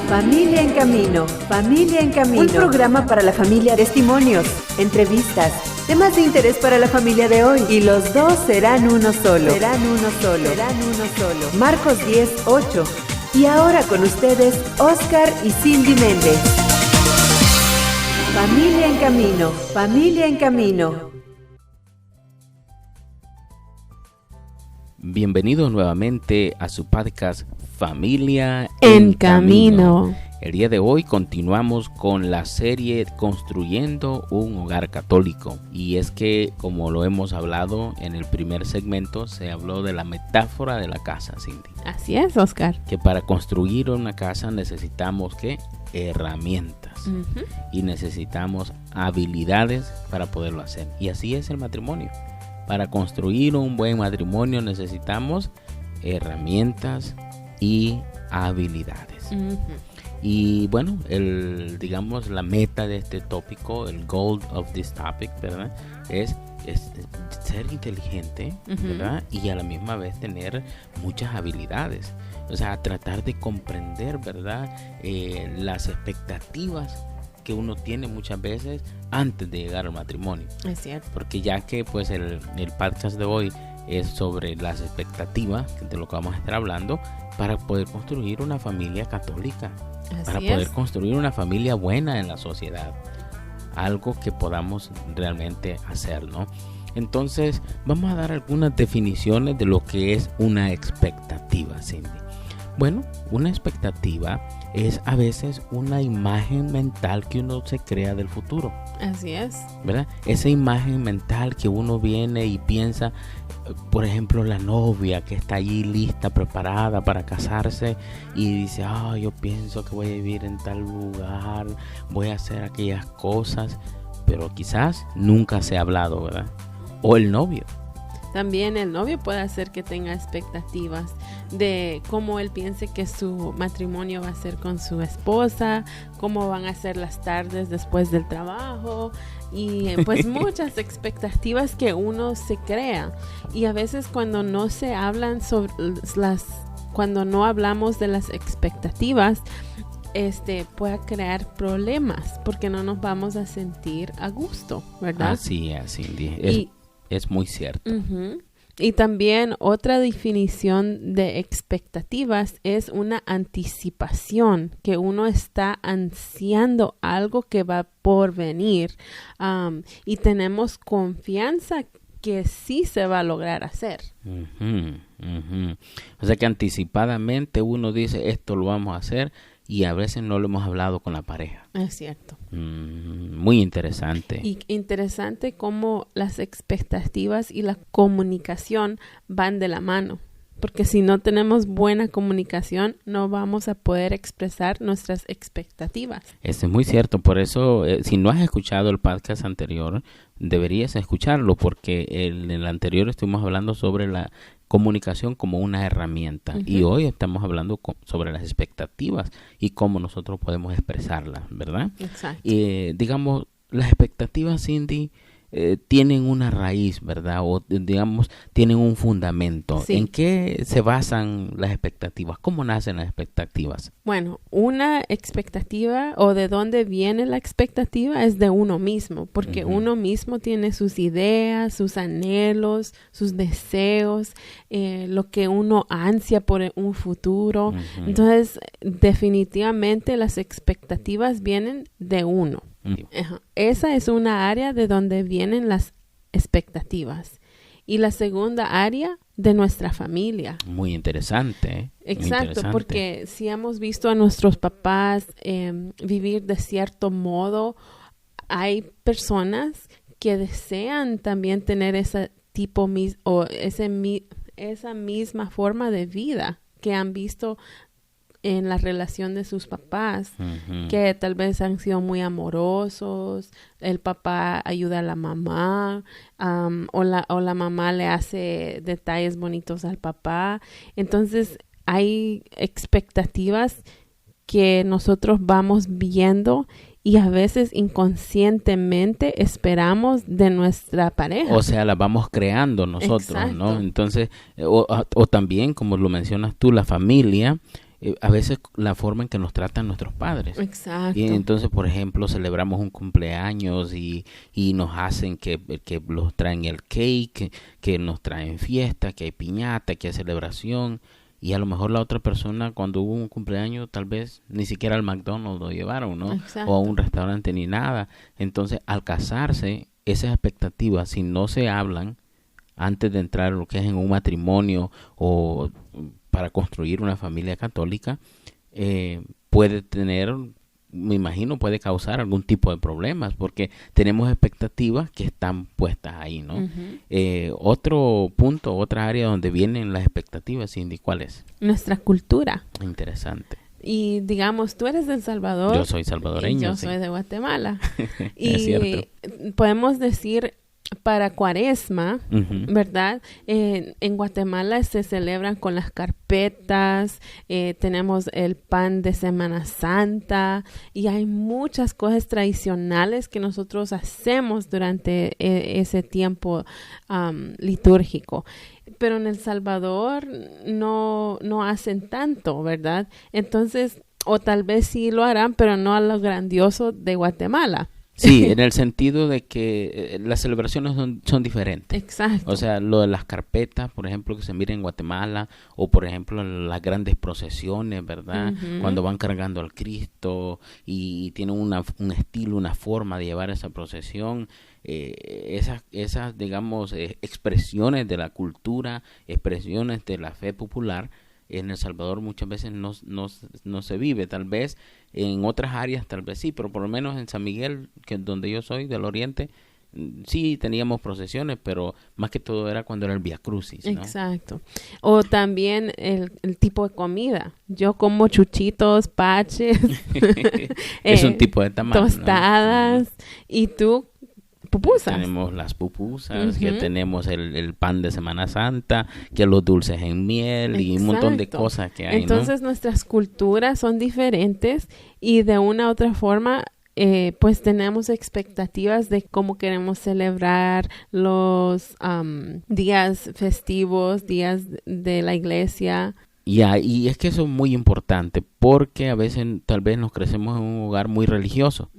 Familia en Camino, Familia en Camino. Un programa para la familia, testimonios, entrevistas, temas de interés para la familia de hoy. Y los dos serán uno solo. Marcos 10:8. Y ahora con ustedes, Oscar y Cindy Méndez. Familia en Camino, Familia en Camino. Bienvenidos nuevamente a su podcast Familia en Camino. El día de hoy continuamos con la serie Construyendo un Hogar Católico. Y es que, como lo hemos hablado en el primer segmento, se habló de la metáfora de la casa, Cindy. Así es, Oscar. Que para construir una casa necesitamos ¿qué? Herramientas. Y necesitamos habilidades para poderlo hacer. Y así es el matrimonio. Para construir un buen matrimonio necesitamos herramientas y habilidades. Y bueno, la meta de este tópico, el goal of this topic, ¿verdad? Es ser inteligente, ¿verdad? Y a la misma vez tener muchas habilidades. O sea, tratar de comprender, ¿verdad? Las expectativas que uno tiene muchas veces antes de llegar al matrimonio. Es cierto. Porque ya que pues el podcast de hoy es sobre las expectativas, de lo que vamos a estar hablando, para poder construir una familia católica, para poder construir una familia buena en la sociedad, algo que podamos realmente hacer, ¿no? Entonces, vamos a dar algunas definiciones de lo que es una expectativa, Cindy. Bueno, una expectativa es a veces una imagen mental que uno se crea del futuro. Así es. ¿Verdad? Esa imagen mental que uno viene y piensa, por ejemplo, la novia que está allí lista, preparada para casarse y dice, yo pienso que voy a vivir en tal lugar, voy a hacer aquellas cosas, pero quizás nunca se ha hablado, ¿verdad? O el novio. También el novio puede hacer que tenga expectativas de cómo él piense que su matrimonio va a ser con su esposa, cómo van a ser las tardes después del trabajo y pues muchas expectativas que uno se crea. Y a veces cuando no se hablan cuando no hablamos de las expectativas, puede crear problemas porque no nos vamos a sentir a gusto, ¿verdad? Así es, es muy cierto. Y también otra definición de expectativas es una anticipación, que uno está ansiando algo que va por venir y tenemos confianza que sí se va a lograr hacer. O sea que anticipadamente uno dice esto lo vamos a hacer y a veces no lo hemos hablado con la pareja. Es cierto. Muy interesante. Y interesante cómo las expectativas y la comunicación van de la mano. Porque si no tenemos buena comunicación, no vamos a poder expresar nuestras expectativas. Eso es muy cierto. Por eso, si no has escuchado el podcast anterior, deberías escucharlo, porque en el anterior estuvimos hablando sobre la comunicación como una herramienta. Y hoy estamos hablando sobre las expectativas y cómo nosotros podemos expresarlas, ¿verdad? Exacto. Digamos, las expectativas, Cindy, tienen una raíz, ¿verdad? O digamos, tienen un fundamento. Sí. ¿En qué se basan las expectativas? ¿Cómo nacen las expectativas? Bueno, una expectativa o de dónde viene la expectativa es de uno mismo, porque uno mismo tiene sus ideas, sus anhelos, sus deseos, lo que uno ansia por un futuro. Entonces, definitivamente las expectativas vienen de uno. Esa es una área de donde vienen las expectativas. Y la segunda área de nuestra familia. Muy interesante. Exacto, muy interesante. Porque si hemos visto a nuestros papás vivir de cierto modo, hay personas que desean también tener ese tipo o esa misma forma de vida que han visto en la relación de sus papás, que tal vez han sido muy amorosos, el papá ayuda a la mamá, o la mamá le hace detalles bonitos al papá. Entonces hay expectativas que nosotros vamos viendo y a veces inconscientemente esperamos de nuestra pareja. O sea, la vamos creando nosotros, Exacto. ¿no? Entonces, o también, como lo mencionas tú, la familia, a veces la forma en que nos tratan nuestros padres. Exacto. Y entonces, por ejemplo, celebramos un cumpleaños y nos hacen que los traen el cake, que nos traen fiesta, que hay piñata, que hay celebración. Y a lo mejor la otra persona, cuando hubo un cumpleaños, tal vez ni siquiera al McDonald's lo llevaron, ¿no? Exacto. O a un restaurante ni nada. Entonces, al casarse, esas expectativas, si no se hablan antes de entrar lo que es en un matrimonio o para construir una familia católica, puede tener, me imagino, puede causar algún tipo de problemas porque tenemos expectativas que están puestas ahí, ¿no? Uh-huh. Otro punto, otra área donde vienen las expectativas, Cindy, ¿cuál es? Nuestra cultura. Interesante. Y digamos, tú eres de El Salvador. Yo soy salvadoreño. Y yo sí. soy de Guatemala. Es cierto. Y podemos decir, para Cuaresma, Uh-huh. ¿verdad? En Guatemala se celebran con las carpetas, tenemos el pan de Semana Santa y hay muchas cosas tradicionales que nosotros hacemos durante ese tiempo litúrgico. Pero en El Salvador no hacen tanto, ¿verdad? Entonces, o tal vez sí lo harán, pero no a lo grandioso de Guatemala. Sí, en el sentido de que las celebraciones son diferentes. Exacto. O sea, lo de las carpetas, por ejemplo, que se mira en Guatemala, o por ejemplo las grandes procesiones, ¿verdad? Uh-huh. Cuando van cargando al Cristo y tienen un estilo, una forma de llevar esa procesión. Esas digamos, expresiones de la cultura, expresiones de la fe popular, en El Salvador muchas veces no se vive. Tal vez en otras áreas tal vez sí, pero por lo menos en San Miguel, que es donde yo soy, del oriente, sí teníamos procesiones, pero más que todo era cuando era el Vía Crucis, ¿no? Exacto. O también el tipo de comida. Yo como chuchitos, paches. Es un tipo de tamal, tostadas. ¿no? Y tú, pupusas. Tenemos las pupusas, Uh-huh. que tenemos el pan de Semana Santa, que los dulces en miel y un montón de Exacto. cosas que hay, Entonces nuestras culturas son diferentes y de una u otra forma pues tenemos expectativas de cómo queremos celebrar los días festivos, días de la iglesia. Y es que eso es muy importante porque a veces tal vez nos crecemos en un hogar muy religioso.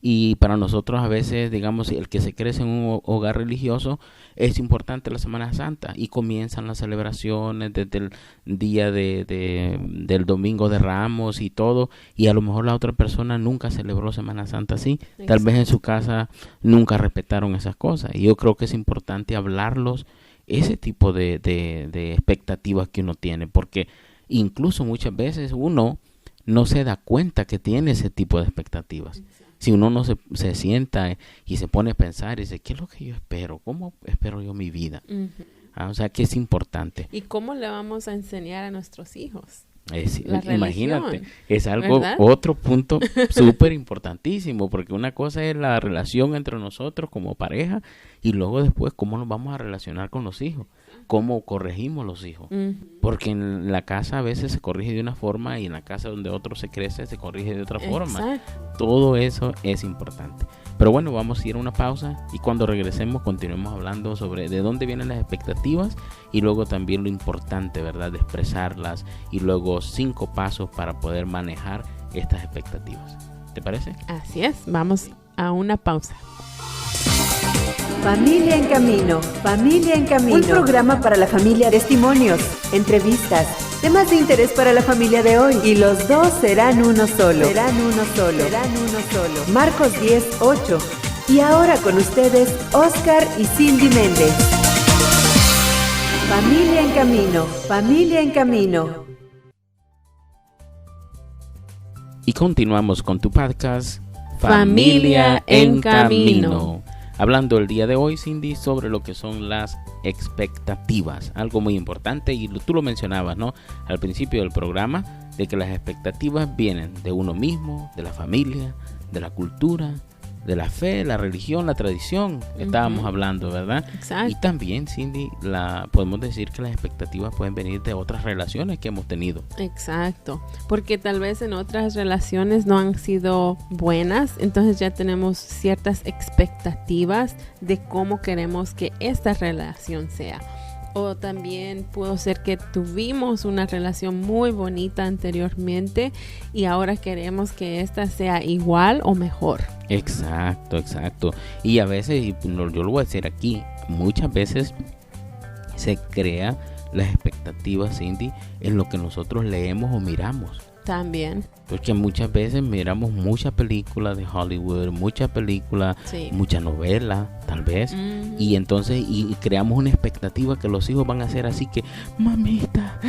Y para nosotros a veces, digamos, el que se crece en un hogar religioso, es importante la Semana Santa. Y comienzan las celebraciones desde el día del Domingo de Ramos y todo. Y a lo mejor la otra persona nunca celebró Semana Santa así. Exacto. Tal vez en su casa nunca respetaron esas cosas. Y yo creo que es importante hablarlos, ese tipo de expectativas que uno tiene. Porque incluso muchas veces uno no se da cuenta que tiene ese tipo de expectativas. Si uno no se sienta y se pone a pensar y dice, ¿qué es lo que yo espero? ¿Cómo espero yo mi vida? Uh-huh. O sea, que es importante. ¿Y cómo le vamos a enseñar a nuestros hijos? Imagínate, es algo, ¿verdad? otro punto súper importantísimo, porque una cosa es la relación entre nosotros como pareja y luego después cómo nos vamos a relacionar con los hijos, cómo corregimos los hijos. Uh-huh. Porque en la casa a veces se corrige de una forma y en la casa donde otro se crece se corrige de otra forma. Exacto. Todo eso es importante. Pero bueno, vamos a ir a una pausa y cuando regresemos continuemos hablando sobre de dónde vienen las expectativas y luego también lo importante, ¿verdad?, de expresarlas y luego 5 pasos para poder manejar estas expectativas. ¿Te parece? Así es, vamos a una pausa. Familia en Camino, Familia en Camino. Un programa para la familia, testimonios, entrevistas, temas de interés para la familia de hoy. Y los dos serán uno solo. Serán uno solo. Serán uno solo. Marcos 10:8. Y ahora con ustedes, Oscar y Cindy Méndez. Familia en Camino, Familia en Camino. Y continuamos con tu podcast Familia en Camino. Hablando el día de hoy, Cindy, sobre lo que son las expectativas. Algo muy importante y tú lo mencionabas, ¿no?, al principio del programa, de que las expectativas vienen de uno mismo, de la familia, de la cultura, de la fe, la religión, la tradición que estábamos hablando, ¿verdad? Exacto. Y también, Cindy, podemos decir que las expectativas pueden venir de otras relaciones que hemos tenido. Exacto, porque tal vez en otras relaciones no han sido buenas, entonces ya tenemos ciertas expectativas de cómo queremos que esta relación sea. O también pudo ser que tuvimos una relación muy bonita anteriormente y ahora queremos que esta sea igual o mejor. Exacto. Y a veces, yo lo voy a decir aquí, muchas veces se crea las expectativas, Cindy, en lo que nosotros leemos o miramos. También. Porque muchas veces miramos muchas películas de Hollywood, muchas películas, sí, mucha novela, tal vez, y entonces y creamos una expectativa que los hijos van a ser así que, mamita,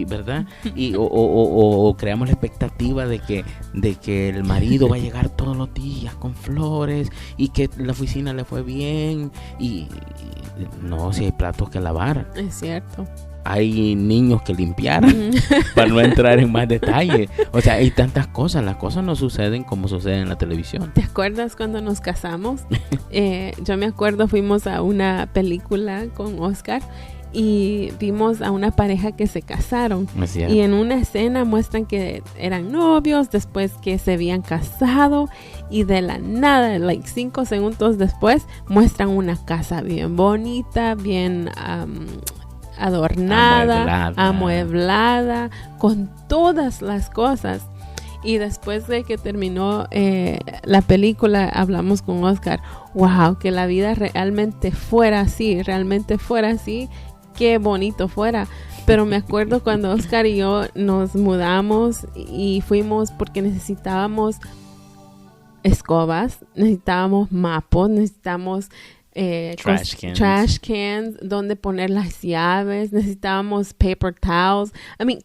¿verdad? Y o creamos la expectativa de que el marido va a llegar todos los días con flores y que la oficina le fue bien y no, si hay platos que lavar. Es cierto. Hay niños que limpiar, para no entrar en más detalle. O sea, hay tantas cosas. Las cosas no suceden como suceden en la televisión. ¿Te acuerdas cuando nos casamos? Yo me acuerdo, fuimos a una película con Oscar y vimos a una pareja que se casaron. Y en una escena muestran que eran novios, después que se habían casado y de la nada, 5 segundos después, muestran una casa bien bonita, bien adornada, amueblada, con todas las cosas. Y después de que terminó la película, hablamos con Oscar, wow, que la vida realmente fuera así, qué bonito fuera. Pero me acuerdo cuando Oscar y yo nos mudamos y fuimos porque necesitábamos escobas, necesitábamos mapos, necesitábamos trash cans, donde poner las llaves, necesitábamos paper towels,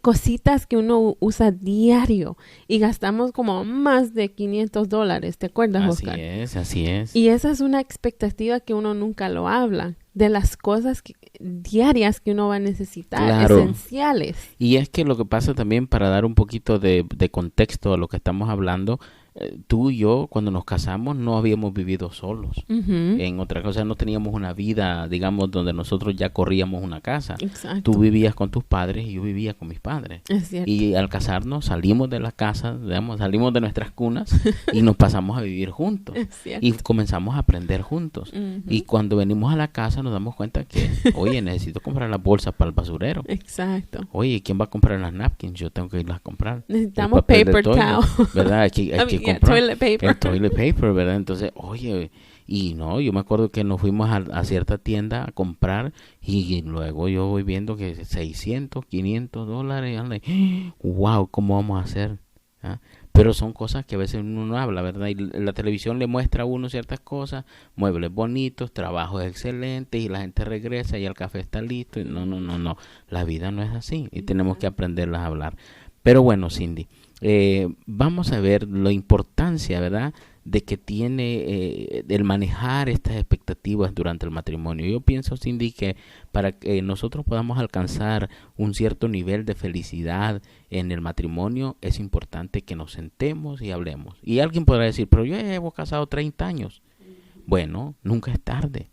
cositas que uno usa diario y gastamos como más de $500, ¿te acuerdas, Oscar? Así es. Y esa es una expectativa que uno nunca lo habla, de las cosas diarias que uno va a necesitar, claro, esenciales. Y es que lo que pasa también, para dar un poquito de contexto a lo que estamos hablando, tú y yo cuando nos casamos no habíamos vivido solos. En otra cosa, no teníamos una vida, digamos, donde nosotros ya corríamos una casa. Exacto. Tú vivías con tus padres y yo vivía con mis padres. Es cierto. Y al casarnos salimos de la casa, digamos, salimos de nuestras cunas y nos pasamos a vivir juntos. Es cierto. Y comenzamos a aprender juntos. Y cuando venimos a la casa nos damos cuenta que, oye, necesito comprar las bolsas para el basurero. Exacto. Oye, ¿quién va a comprar las napkins? Yo tengo que irlas a comprar. Necesitamos paper towel, ¿verdad? Hay que comprar toilet paper. el toilet paper, ¿verdad? Entonces, oye, y no, yo me acuerdo que nos fuimos a cierta tienda a comprar y luego yo voy viendo que $600, $500, wow, ¿cómo vamos a hacer? ¿Ah? Pero son cosas que a veces uno no habla, ¿verdad? Y la televisión le muestra a uno ciertas cosas, muebles bonitos, trabajos excelentes, y la gente regresa y el café está listo. Y no, la vida no es así y tenemos que aprenderlas a hablar. Pero bueno, Cindy, vamos a ver la importancia, ¿verdad?, de que tiene el manejar estas expectativas durante el matrimonio. Yo pienso, Cindy, que para que nosotros podamos alcanzar un cierto nivel de felicidad en el matrimonio, es importante que nos sentemos y hablemos. Y alguien podrá decir, pero yo llevo casado 30 años. Bueno, nunca es tarde,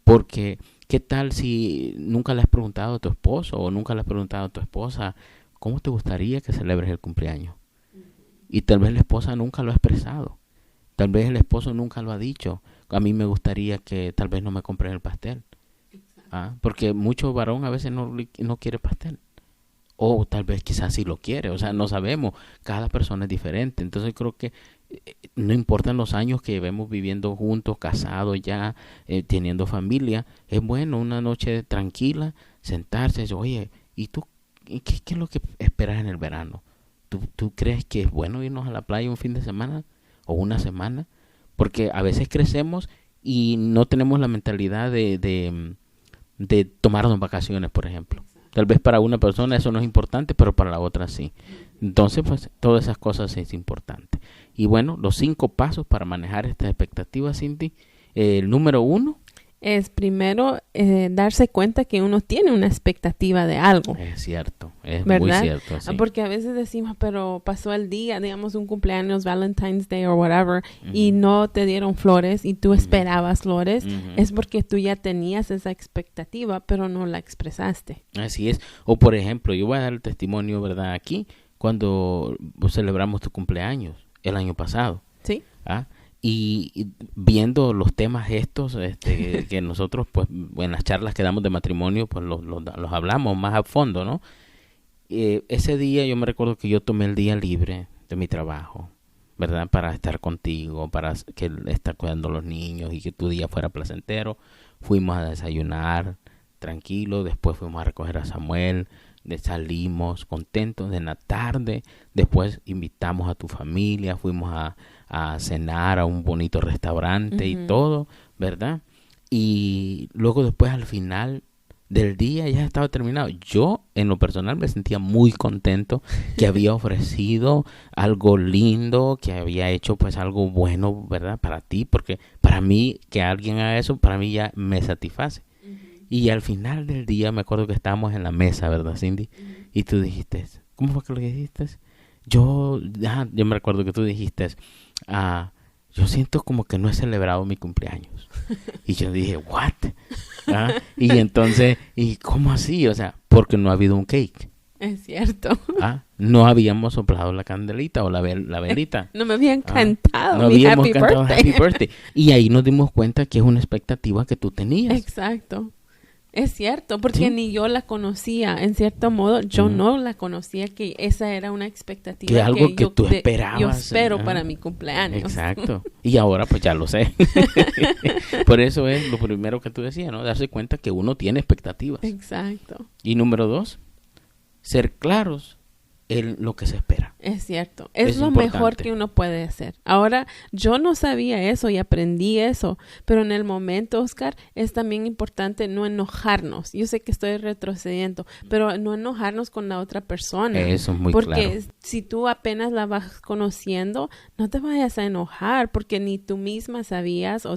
porque ¿qué tal si nunca le has preguntado a tu esposo o nunca le has preguntado a tu esposa cómo te gustaría que celebres el cumpleaños? Y tal vez la esposa nunca lo ha expresado. Tal vez el esposo nunca lo ha dicho. A mí me gustaría que tal vez no me compren el pastel. Porque mucho varón a veces no quiere pastel. O tal vez quizás sí lo quiere. O sea, no sabemos. Cada persona es diferente. Entonces creo que no importan los años que llevemos viviendo juntos, casados ya, teniendo familia. Es bueno una noche tranquila, sentarse y decir, oye, ¿y tú qué es lo que esperas en el verano? ¿Tú crees que es bueno irnos a la playa un fin de semana o una semana? Porque a veces crecemos y no tenemos la mentalidad de tomarnos vacaciones, por ejemplo. Tal vez para una persona eso no es importante, pero para la otra sí. Entonces, pues, todas esas cosas es importante. Y bueno, los 5 pasos para manejar estas expectativas, Cindy. El número 1 es primero darse cuenta que uno tiene una expectativa de algo. Es cierto. es ¿verdad? muy cierto. Sí. Porque a veces decimos, pero pasó el día, digamos un cumpleaños, Valentine's Day o whatever, y no te dieron flores y tú esperabas flores, es porque tú ya tenías esa expectativa, pero no la expresaste. Así es. O por ejemplo, yo voy a dar el testimonio, ¿verdad? Aquí, cuando celebramos tu cumpleaños el año pasado. Sí. Y viendo los temas estos que nosotros pues en las charlas que damos de matrimonio pues los hablamos más a fondo, ¿no? Ese día yo me recuerdo que yo tomé el día libre de mi trabajo, ¿verdad? Para estar contigo, para que estar cuidando a los niños y que tu día fuera placentero. Fuimos a desayunar tranquilo, después fuimos a recoger a Samuel, salimos contentos en la tarde, después invitamos a tu familia, fuimos a cenar a un bonito restaurante y todo, ¿verdad? Y luego después al final del día ya estaba terminado. Yo en lo personal me sentía muy contento que había ofrecido algo lindo, que había hecho pues algo bueno, ¿verdad? Para ti, porque para mí que alguien haga eso, para mí ya me satisface. Y al final del día me acuerdo que estábamos en la mesa, ¿verdad, Cindy? Y tú dijiste, ¿cómo fue que lo dijiste? Yo me recuerdo que tú dijiste, yo siento como que no he celebrado mi cumpleaños. Y yo dije, ¿what? Y entonces, ¿y cómo así? O sea, porque no ha habido un cake. Es cierto. No habíamos soplado la candelita o la velita. No me habían cantado no mi habíamos happy cantado birthday. Happy Birthday. Y ahí nos dimos cuenta que es una expectativa que tú tenías. Exacto. Es cierto, porque ¿Sí? Ni yo la conocía. En cierto modo, yo no la conocía, que esa era una expectativa. Que algo que tú esperabas. Yo espero para mi cumpleaños. Exacto. Y ahora pues ya lo sé. Por eso es lo primero que tú decías, ¿no? Darse cuenta que uno tiene expectativas. Exacto. Y número 2, ser claros en lo que se espera. Es cierto. Es lo importante. mejor que uno puede hacer. Ahora, yo no sabía eso y aprendí eso, pero en el momento, Oscar, es también importante no enojarnos. Yo sé que estoy retrocediendo, pero no enojarnos con la otra persona. Eso es muy porque claro. Porque si tú apenas la vas conociendo, no te vayas a enojar porque ni tú misma sabías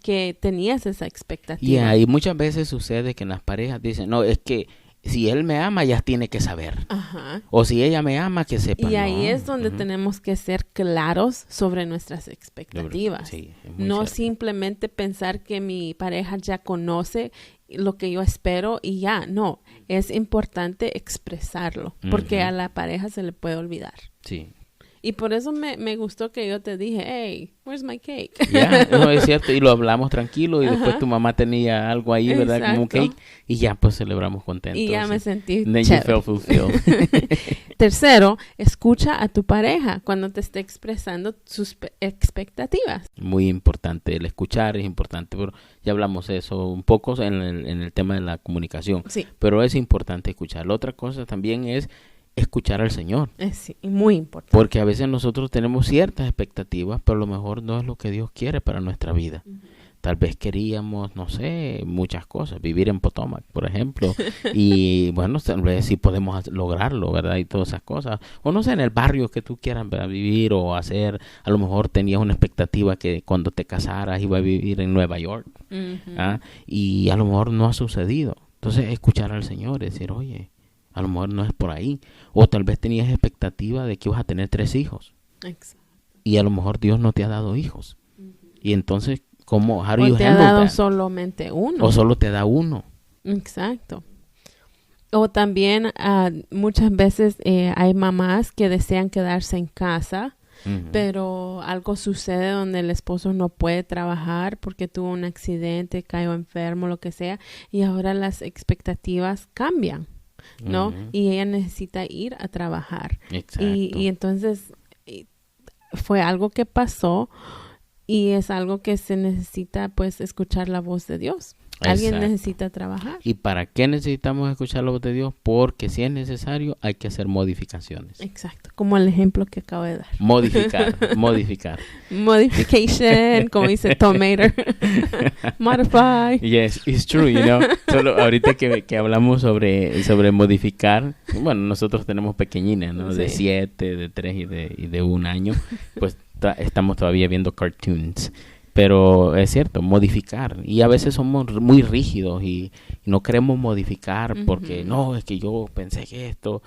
que tenías esa expectativa. Y muchas veces sucede que en las parejas dicen, no, es que si él me ama, ya tiene que saber. Ajá. O si ella me ama, que sepa. Y ahí es donde tenemos que ser claros sobre nuestras expectativas. Sí, es muy no cierto. simplemente pensar que mi pareja ya conoce lo que yo espero y ya. No, es importante expresarlo porque a la pareja se le puede olvidar. Sí. Y por eso me gustó que yo te dije, hey, where's my cake? Ya, no, es cierto, y lo hablamos tranquilo y después tu mamá tenía algo ahí, ¿verdad? Exacto. Como un cake y ya pues celebramos contentos. Y ya me sentí Then you chévere. felt fulfilled. Tercero, escucha a tu pareja cuando te esté expresando sus expectativas. Muy importante, el escuchar es importante, pero ya hablamos de eso un poco en el tema de la comunicación. Sí. Pero es importante escuchar. La otra cosa también es escuchar al Señor. Sí, muy importante. Porque a veces nosotros tenemos ciertas expectativas, pero a lo mejor no es lo que Dios quiere para nuestra vida. Tal vez queríamos, no sé, muchas cosas, vivir en Potomac, por ejemplo, y bueno, tal vez sí podemos lograrlo, ¿verdad? Y todas esas cosas. O no sé, en el barrio que tú quieras, ¿verdad?, vivir o hacer, a lo mejor tenías una expectativa que cuando te casaras iba a vivir en Nueva York, y a lo mejor no ha sucedido. Entonces, escuchar al Señor y decir, oye, a lo mejor no es por ahí. O tal vez tenías expectativa de que ibas a tener 3 hijos. Exacto. Y a lo mejor Dios no te ha dado hijos. Y entonces, ¿cómo? How do you O te ha handle dado that? solamente uno. O solo te da uno. Exacto. O también muchas veces hay mamás que desean quedarse en casa, pero algo sucede donde el esposo no puede trabajar porque tuvo un accidente, cayó enfermo, lo que sea, y ahora las expectativas cambian, ¿no? Y ella necesita ir a trabajar. Exacto. Y entonces fue algo que pasó y es algo que se necesita, pues, escuchar la voz de Dios. Alguien Exacto. necesita trabajar. ¿Y para qué necesitamos escuchar la voz de Dios? Porque si es necesario, hay que hacer modificaciones. Exacto, como el ejemplo que acabo de dar. Modificar. Modification, como dice Tom Mater. Modify. Yes, it's true, you know. Solo ahorita que hablamos sobre modificar, bueno, nosotros tenemos pequeñines, ¿no? De Sí. 7, de 3 y de 1 año, pues estamos todavía viendo cartoons. Pero es cierto, modificar. Y a veces somos muy rígidos y no queremos modificar porque no, es que yo pensé que esto.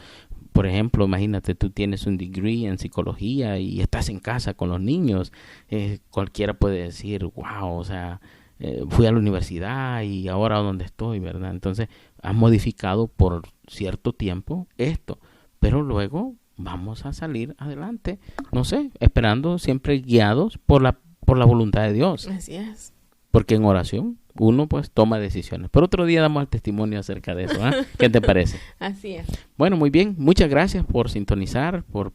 Por ejemplo, imagínate, tú tienes un degree en psicología y estás en casa con los niños. Cualquiera puede decir, wow, o sea, fui a la universidad y ahora dónde estoy, ¿verdad? Entonces, has modificado por cierto tiempo esto, pero luego vamos a salir adelante, no sé, esperando siempre guiados por la voluntad de Dios. Así es. Porque en oración uno pues toma decisiones. Pero otro día damos el testimonio acerca de eso. ¿Qué te parece? Así es. Bueno, muy bien. Muchas gracias por sintonizar, por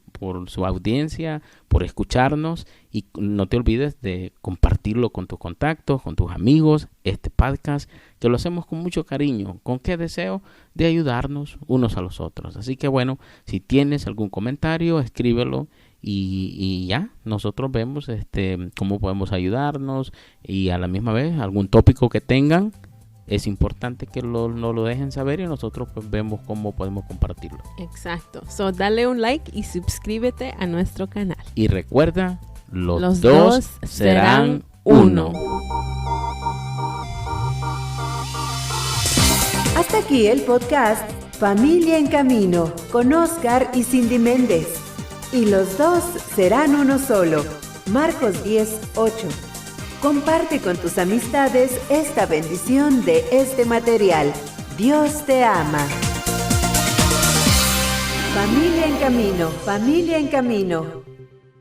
su audiencia, por escucharnos. Y no te olvides de compartirlo con tus contactos, con tus amigos, este podcast, que lo hacemos con mucho cariño. ¿Con qué deseo? De ayudarnos unos a los otros. Así que bueno, si tienes algún comentario, escríbelo. Y ya, nosotros vemos cómo podemos ayudarnos y a la misma vez algún tópico que tengan, es importante que nos lo dejen saber y nosotros pues vemos cómo podemos compartirlo. Exacto. So, dale un like y suscríbete a nuestro canal. Y recuerda, los dos serán uno. Hasta aquí el podcast Familia en Camino con Oscar y Cindy Méndez. Y los dos serán uno solo. Marcos 10:8. Comparte con tus amistades esta bendición de este material. Dios te ama. Familia en Camino, familia en camino.